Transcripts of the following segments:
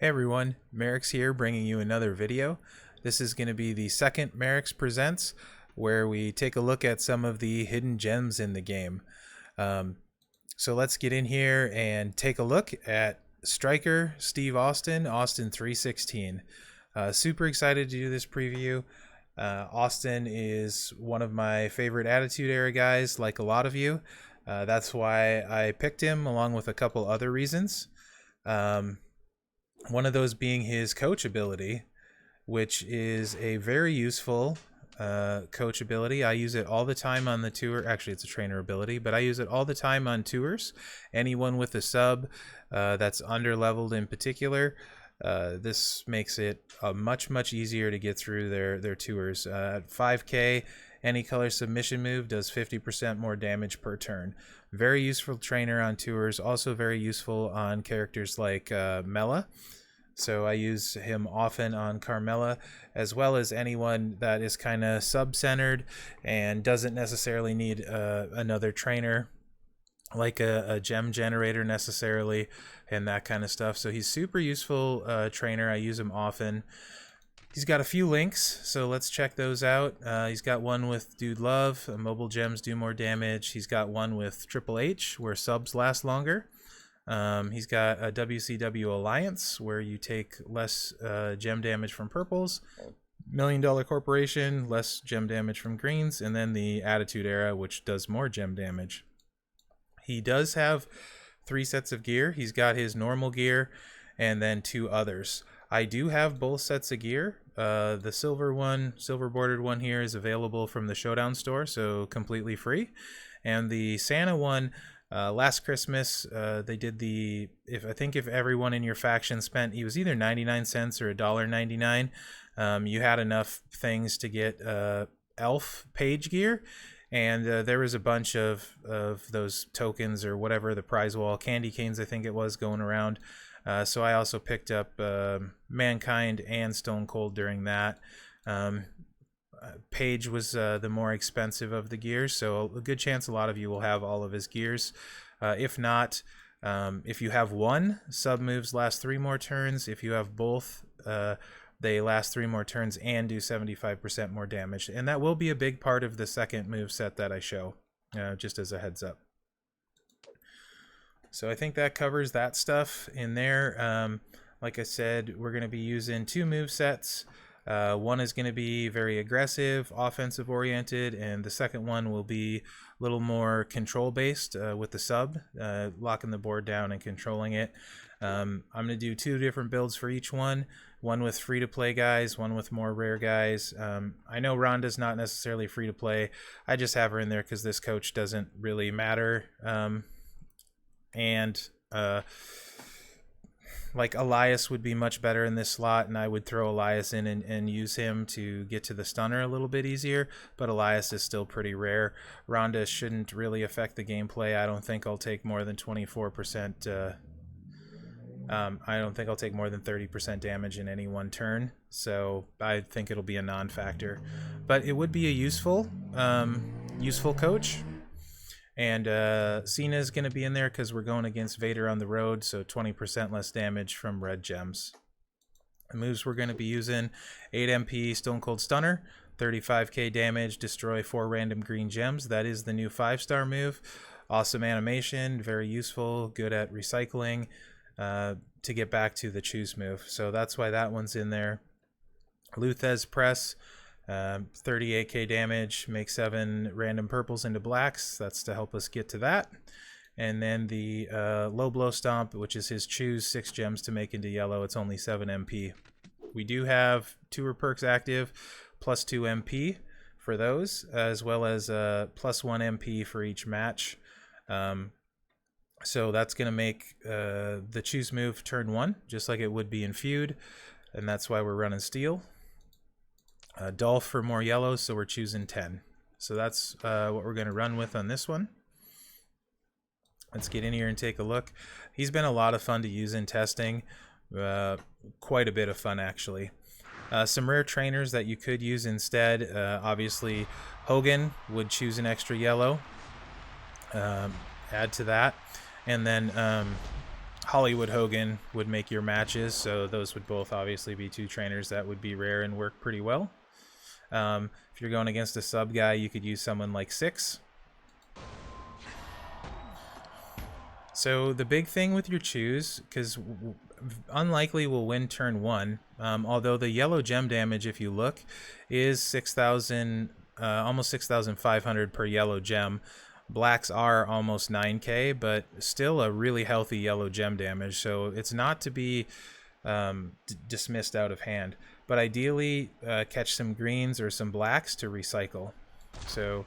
Hey everyone, Mherex here bringing you another video. This is going to be the second Mherex Presents, where we take a look at some of the hidden gems in the game. So let's get in here and take a look at Striker Steve Austin, Austin 316. Super excited to do this preview. Austin is one of my favorite Attitude Era guys, like a lot of you. That's why I picked him, along with a couple other reasons. One of those being his coach ability, which is a very useful coach ability. I use it all the time on the tour. Actually, it's a trainer ability, but I use it all the time on tours. Anyone with a sub that's under-leveled in particular, this makes it much easier to get through their tours. At 5k, any color submission move does 50% more damage per turn. Very useful trainer on tours, also very useful on characters like Mela. So I use him often on Carmella, as well as anyone that is kind of sub-centered and doesn't necessarily need another trainer, like a gem generator necessarily, and that kind of stuff. So he's super useful trainer. I use him often. He's got a few links, so let's check those out. He's got one with Dude Love, mobile gems do more damage. He's got one with Triple H, where subs last longer. He's got a WCW Alliance, where you take less gem damage from purples. $1 Million Corporation, less gem damage from greens. And then the Attitude Era, which does more gem damage. He does have 3 sets of gear. He's got his normal gear and then 2 others. I do have both sets of gear. The silver bordered one here is available from the Showdown store, so completely free. And the Santa one, last Christmas, they did the, if everyone in your faction spent, he was either 99 cents or $1.99, you had enough things to get elf page gear. And there was a bunch of those tokens or whatever, the prize wall, candy canes I think it was, going around. So I also picked up Mankind and Stone Cold during that. Page was the more expensive of the gears, so a good chance a lot of you will have all of his gears. If not, if you have one, sub moves last 3 more turns. If you have both, they last 3 more turns and do 75% more damage. And that will be a big part of the second move set that I show, just as a heads up. So I think that covers that stuff in there. Like I said, we're going to be using 2 move sets. One is going to be very aggressive, offensive oriented, and the second one will be a little more control based with the sub, locking the board down and controlling it. I'm going to do 2 different builds for each one with free to play guys, one with more rare guys. I know Rhonda's not necessarily free to play. I just have her in there because this coach doesn't really matter. Like Elias would be much better in this slot, and I would throw Elias in and use him to get to the stunner a little bit easier, but Elias is still pretty rare. Rhonda shouldn't really affect the gameplay. I don't think I'll take more than 24%. I don't think I'll take more than 30% damage in any one turn, so I think it'll be a non-factor. But it would be a useful coach. And Cena is going to be in there because we're going against Vader on the road, so 20% less damage from red gems. The moves we're going to be using: 8 MP Stone Cold Stunner, 35k damage, destroy 4 random green gems. That is the new 5-star move. Awesome animation, very useful, good at recycling to get back to the choose move. So that's why that one's in there. Luthez Press. 38k damage, make 7 random purples into blacks. That's to help us get to that. And then the low blow stomp, which is his choose 6 gems to make into yellow. It's only 7 MP. We do have tour perks active, plus 2 MP for those, as well as plus 1 MP for each match. So that's going to make the choose move turn 1, just like it would be in feud, and that's why we're running steel. Dolph for more yellows, so we're choosing 10. So that's what we're going to run with on this one. Let's get in here and take a look. He's been a lot of fun to use in testing. Quite a bit of fun, actually. Some rare trainers that you could use instead. Obviously, Hogan would choose an extra yellow. Add to that. And then Hollywood Hogan would make your matches, so those would both obviously be two trainers that would be rare and work pretty well. If you're going against a sub guy, you could use someone like Six. So the big thing with your choose, because unlikely will win turn 1, although the yellow gem damage, if you look, is 6,000, almost 6,500 per yellow gem. Blacks are almost 9k, but still a really healthy yellow gem damage, so it's not to be dismissed out of hand. But ideally, catch some greens or some blacks to recycle. So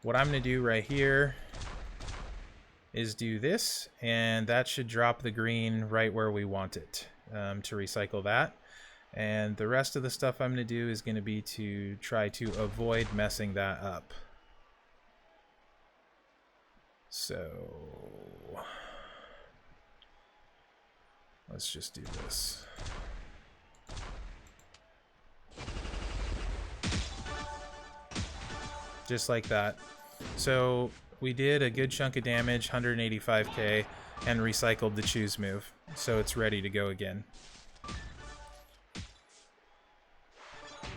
what I'm going to do right here is do this, and that should drop the green right where we want it, to recycle that. And the rest of the stuff I'm going to do is going to be to try to avoid messing that up. So let's just do this. Just like that. So we did a good chunk of damage, 185k, and recycled the choose move. So it's ready to go again.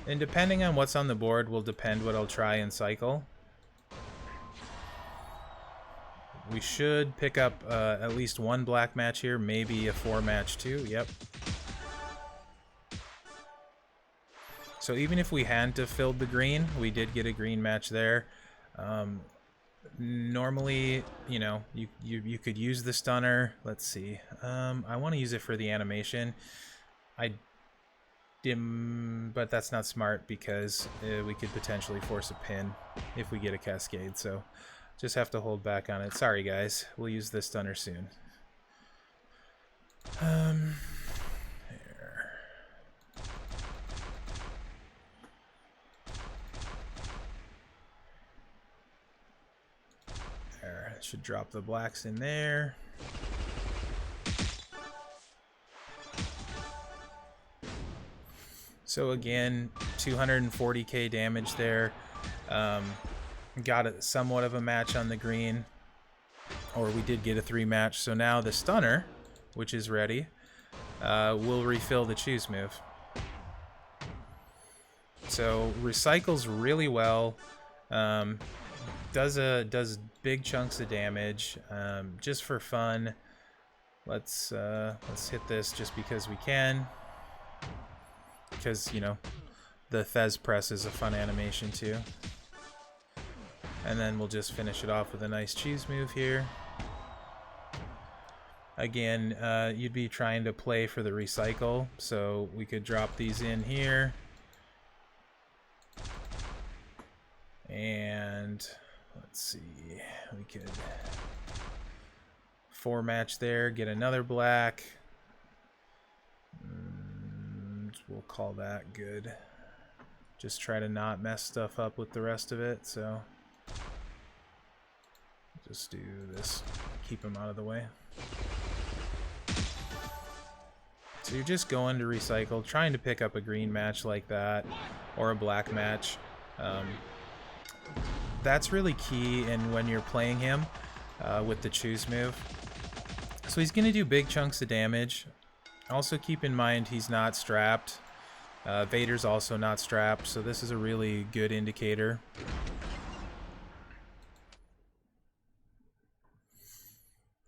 And depending on what's on the board will depend what I'll try and cycle. We should pick up at least one black match here, maybe a 4 match too. Yep. So even if we hadn't have filled the green, we did get a green match there. Normally, you know, you could use the stunner. Let's see. I want to use it for the animation. But that's not smart because we could potentially force a pin if we get a cascade. So just have to hold back on it. Sorry guys, we'll use this stunner soon. There. There, should drop the blacks in there. So again, 240k damage there. Got a somewhat of a match on the green, or we did get a 3 match. So now the stunner, which is ready, will refill the choose move. So recycles really well, does big chunks of damage. Just for fun, let's hit this just because we can, because you know the Thez press is a fun animation too. And then we'll just finish it off with a nice choose move here. Again, you'd be trying to play for the recycle, so we could drop these in here. And let's see, we could 4 match there, get another black. We'll call that good. Just try to not mess stuff up with the rest of it, so just do this, keep them out of the way. So you're just going to recycle, trying to pick up a green match like that, or a black match. That's really key in when you're playing him with the choose move. So he's going to do big chunks of damage. Also keep in mind he's not strapped. Vader's also not strapped, so this is a really good indicator.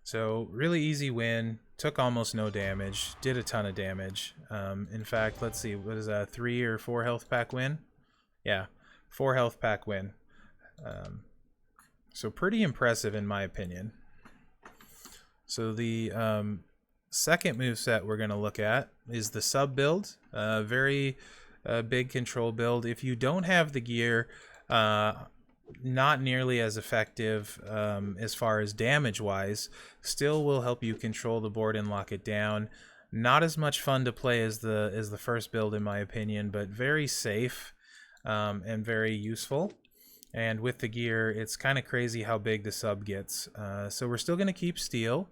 So really easy win, took almost no damage, did a ton of damage. In fact, let's see, what is that, 3 or 4 health pack win? Yeah, 4 health pack win. So pretty impressive in my opinion. So the second moveset we're going to look at is the sub build. Very big control build. If you don't have the gear, not nearly as effective as far as damage wise, still will help you control the board and lock it down. Not as much fun to play as the first build in my opinion, but very safe and very useful. And with the gear, it's kind of crazy how big the sub gets. So we're still going to keep steel,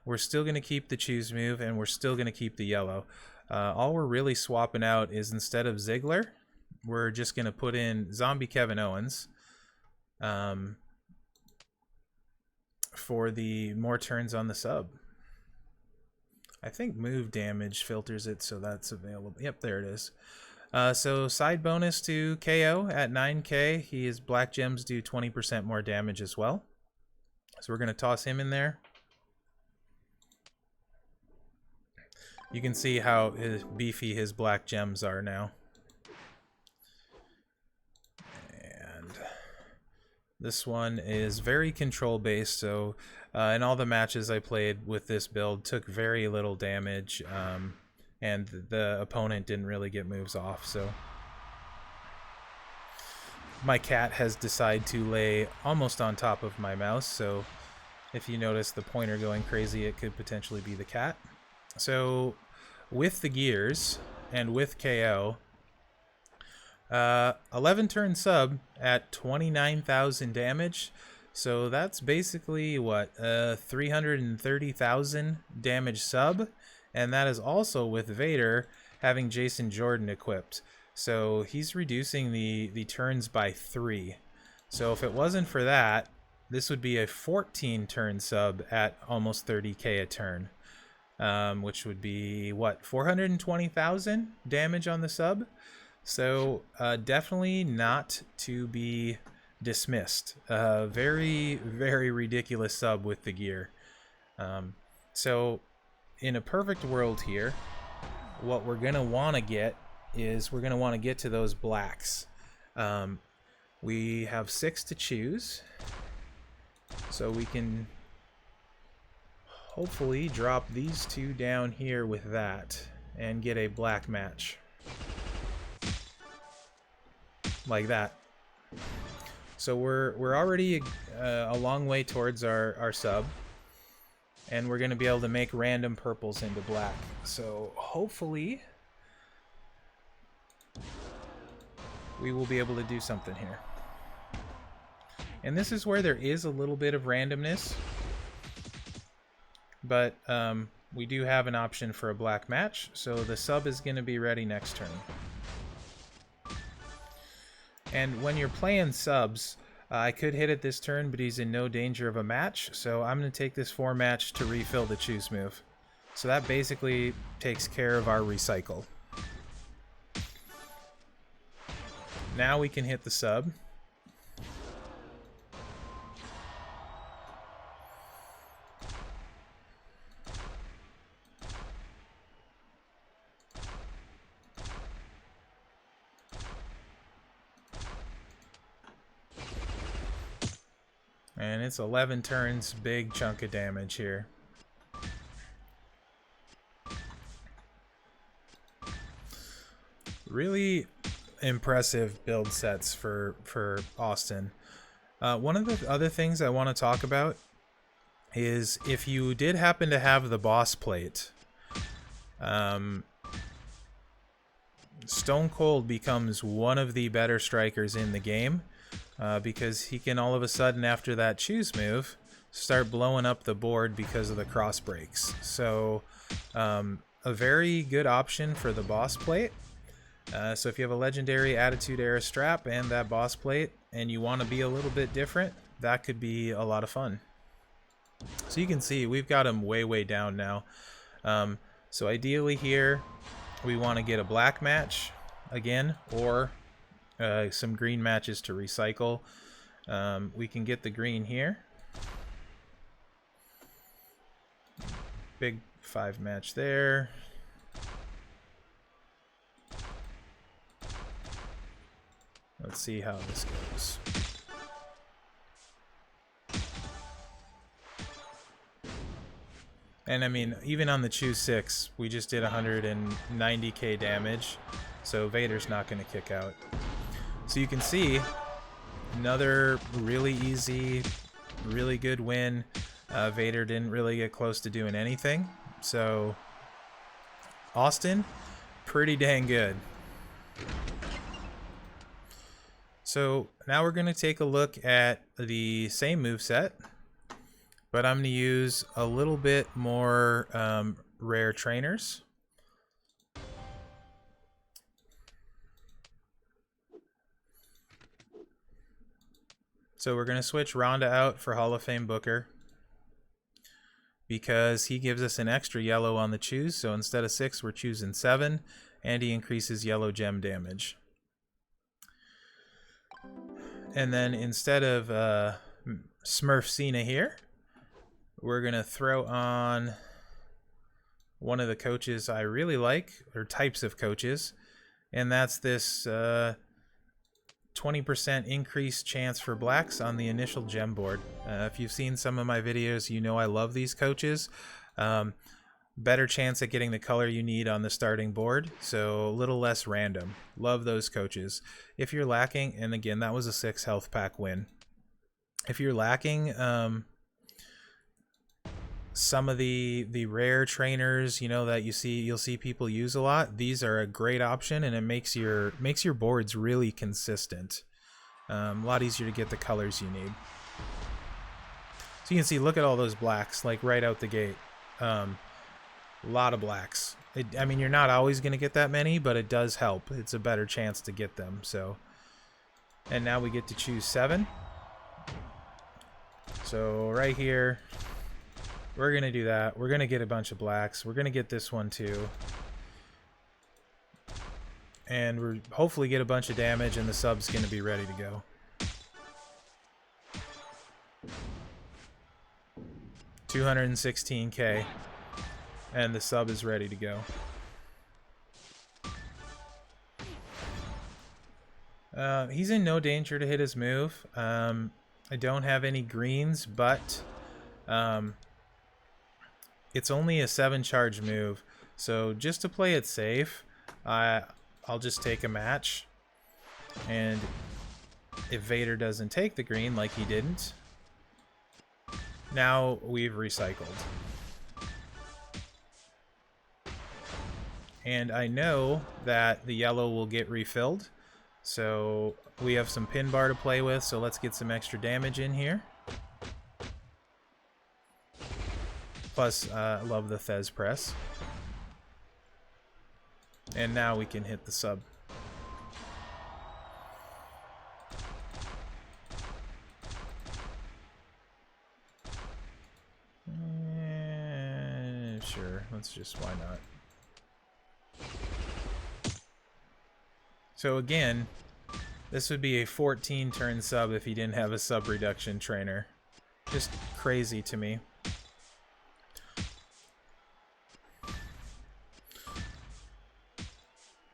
we're still going to keep the choose move, and we're still going to keep the yellow. All we're really swapping out is, instead of Ziggler, we're just going to put in Zombie Kevin Owens. For the more turns on the sub. I think move damage filters it, so that's available. Yep, there it is. So side bonus to KO at 9k. His black gems do 20% more damage as well. So we're going to toss him in there. You can see how beefy his black gems are now. And this one is very control based, so in all the matches I played with this build, took very little damage, and the opponent didn't really get moves off. So my cat has decided to lay almost on top of my mouse, so if you notice the pointer going crazy, it could potentially be the cat. So with the gears and with KO, 11 turn sub at 29,000 damage. So that's basically what, 330,000 damage sub, and that is also with Vader having Jason Jordan equipped. So he's reducing the turns by 3. So if it wasn't for that, this would be a 14 turn sub at almost 30k a turn, which would be what, 420,000 damage on the sub. So definitely not to be dismissed. Very, very ridiculous sub with the gear. So in a perfect world here, what we're going to want to get is we're going to want to get to those blacks. We have 6 to choose. So we can hopefully drop these 2 down here with that and get a black match. Like that. So we're already a long way towards our sub, and we're going to be able to make random purples into black. So hopefully we will be able to do something here. And this is where there is a little bit of randomness, but we do have an option for a black match, so the sub is going to be ready next turn. And when you're playing subs, I could hit it this turn, but he's in no danger of a match, so I'm going to take this 4 match to refill the choose move. So that basically takes care of our recycle. Now we can hit the sub. And it's 11 turns, big chunk of damage here. Really impressive build sets for Austin. One of the other things I want to talk about is if you did happen to have the boss plate, Stone Cold becomes one of the better strikers in the game. Because he can all of a sudden, after that choose move, start blowing up the board because of the cross breaks. So a very good option for the boss plate. So if you have a legendary Attitude Era strap and that boss plate and you want to be a little bit different, that could be a lot of fun. So you can see we've got him way down now. So ideally here we want to get a black match again, or some green matches to recycle. We can get the green here. Big 5 match there. Let's see how this goes. And I mean, even on the choose 6, we just did 190k damage, so Vader's not going to kick out. So you can see another really easy, really good win. Vader didn't really get close to doing anything. So Austin, pretty dang good. So now we're going to take a look at the same moveset, but I'm going to use a little bit more rare trainers. So we're going to switch Rhonda out for Hall of Fame Booker. because he gives us an extra yellow on the choose. So instead of 6, we're choosing 7, and he increases yellow gem damage. And then instead of Smurf Cena here, we're going to throw on one of the coaches I really like, or types of coaches, and that's this 20% increased chance for blacks on the initial gem board. If you've seen some of my videos, you know I love these coaches. Better chance at getting the color you need on the starting board, so a little less random. Love those coaches. If you're lacking, and again, that was a 6 health pack win. If you're lacking some of the rare trainers, you know, that you'll see people use a lot, these are a great option, and it makes your boards really consistent. A lot easier to get the colors you need. So you can see, look at all those blacks, like right out the gate. A lot of blacks. I mean, you're not always going to get that many, but it does help. It's a better chance to get them. So, and now we get to choose 7. So right here, we're going to do that. We're going to get a bunch of blacks. We're going to get this one too. And we're hopefully get a bunch of damage, and the sub's going to be ready to go. $216K. And the sub is ready to go. He's in no danger to hit his move. I don't have any greens, but it's only a 7 charge move. So just to play it safe, I'll just take a match. And if Vader doesn't take the green like he didn't, now we've recycled. And I know that the yellow will get refilled. So we have some pin bar to play with, so let's get some extra damage in here. Plus, I love the Thez press. And now we can hit the sub. Sure, let's just, why not? So again, this would be a 14 turn sub if he didn't have a sub reduction trainer. Just crazy to me.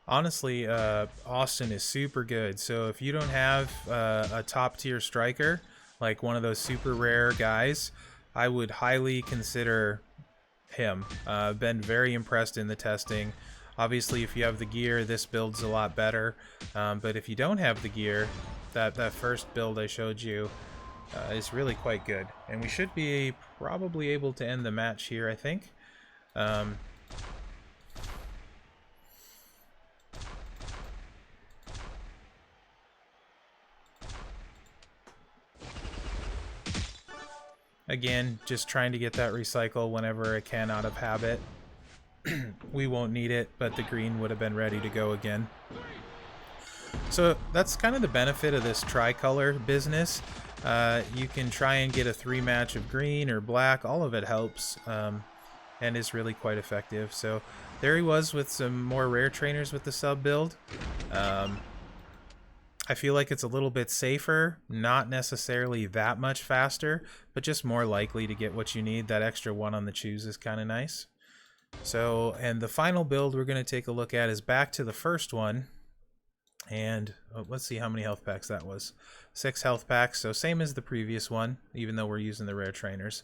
Honestly, Austin is super good. So if you don't have a top tier striker, like one of those super rare guys, I would highly consider him. Been very impressed in the testing. Obviously, if you have the gear, this build's a lot better. But if you don't have the gear, that first build I showed you is really quite good. And we should be probably able to end the match here, I think. Again, just trying to get that recycle whenever I can out of habit. We won't need it, but the green would have been ready to go again. So that's kind of the benefit of this tricolor business. You can try and get a 3 match of green or black. All of it helps and is really quite effective. So there he was with some more rare trainers with the sub build. I feel like it's a little bit safer, not necessarily that much faster, but just more likely to get what you need. That extra 1 on the choose is kind of nice. So, and the final build we're going to take a look at is back to the first one. And let's see how many health packs that was. 6 health packs, so same as the previous one, even though we're using the rare trainers.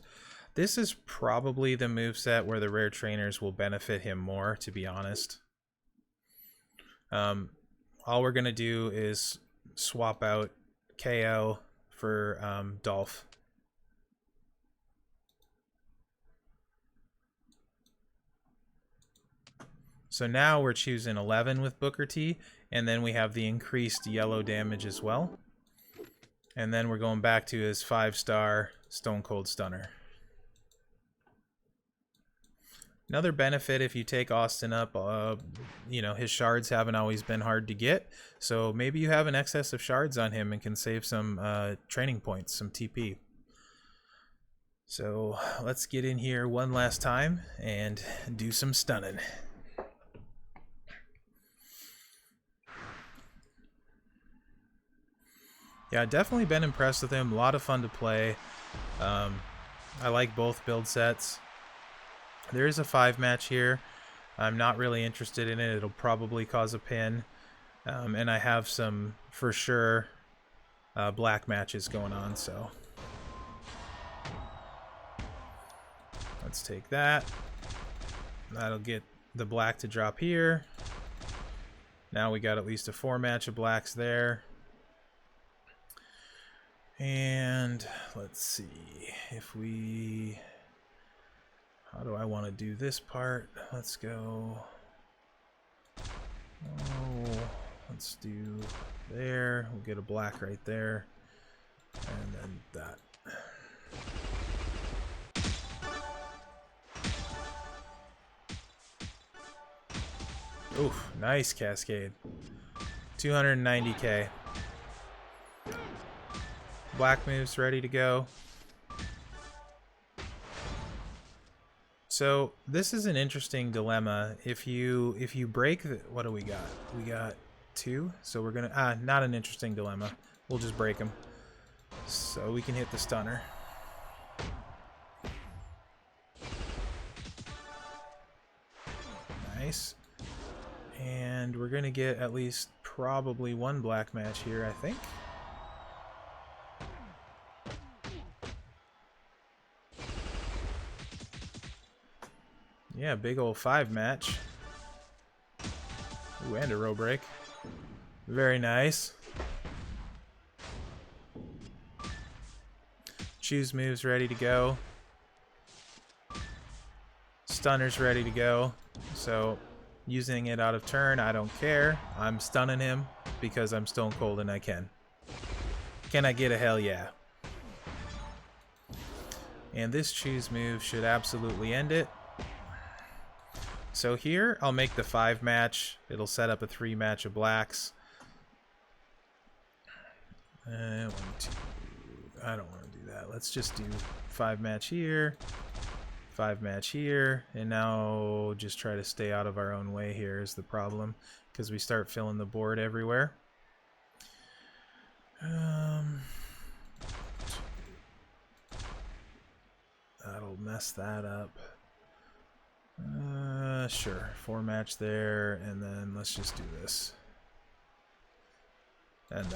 This is probably the moveset where the rare trainers will benefit him more, to be honest. All we're going to do is swap out KO for Dolph. So now we're choosing 11 with Booker T, and then we have the increased yellow damage as well. And then we're going back to his 5-star Stone Cold Stunner. Another benefit if you take Austin up, you know, his shards haven't always been hard to get. So maybe you have an excess of shards on him and can save some training points, some TP. So let's get in here one last time and do some stunning. Yeah, definitely been impressed with him. A lot of fun to play. I like both build sets. There is a 5 match here. I'm not really interested in it. It'll probably cause a pin. And I have some, for sure, black matches going on, so let's take that. That'll get the black to drop here. Now we got at least a 4 match of blacks there. And let's see if we... How do I want to do this part? Let's go... Oh, let's do there. We'll get a black right there. And then that. Oof, nice cascade. 290k. Black moves ready to go. So this is an interesting dilemma. If you break the, what do we got? We got 2. So we're gonna not an interesting dilemma. We'll just break them. So we can hit the stunner. Nice. And we're gonna get at least probably 1 black match here, I think. Yeah, big old 5 match. Ooh, and a row break. Very nice. Choose moves ready to go. Stunner's ready to go. So using it out of turn, I don't care. I'm stunning him because I'm stone cold and I can. Can I get a hell yeah? And this choose move should absolutely end it. So here, I'll make the 5 match. It'll set up a 3 match of blacks. 1, 2. I don't want to do that. Let's just do 5 match here, 5 match here, and now just try to stay out of our own way here is the problem, because we start filling the board everywhere. That'll mess that up. Sure, 4 match there, and then let's just do this. And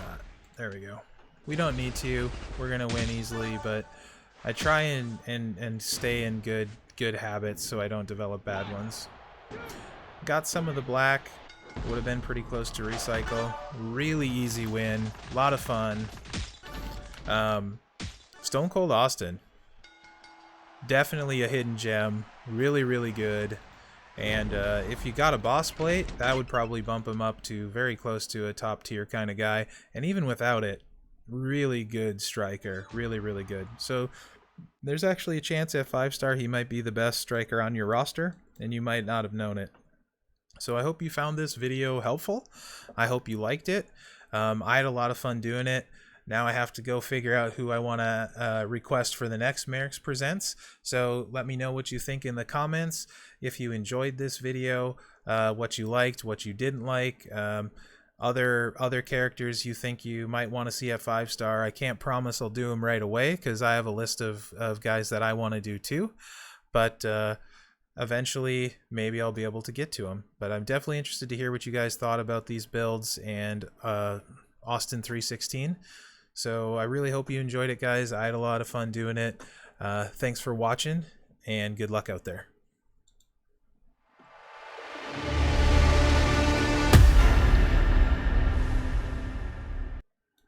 there we go. We don't need to. We're gonna win easily, but I try and stay in good habits so I don't develop bad ones. Got some of the black. Would have been pretty close to recycle. Really easy win. A lot of fun. Stone Cold Austin. Definitely a hidden gem. Really, really good. And if you got a boss plate, that would probably bump him up to very close to a top tier kind of guy. And even without it, really good striker. Really, really good. So there's actually a chance at 5-star he might be the best striker on your roster, and you might not have known it. So I hope you found this video helpful. I hope you liked it. I had a lot of fun doing it. Now I have to go figure out who I want to request for the next Mherex Presents. So let me know what you think in the comments. If you enjoyed this video, what you liked, what you didn't like, other characters you think you might want to see at 5-star. I can't promise I'll do them right away because I have a list of guys that I want to do too. But eventually, maybe I'll be able to get to them. But I'm definitely interested to hear what you guys thought about these builds and Austin 316. So I really hope you enjoyed it, guys. I had a lot of fun doing it. Thanks for watching, and good luck out there.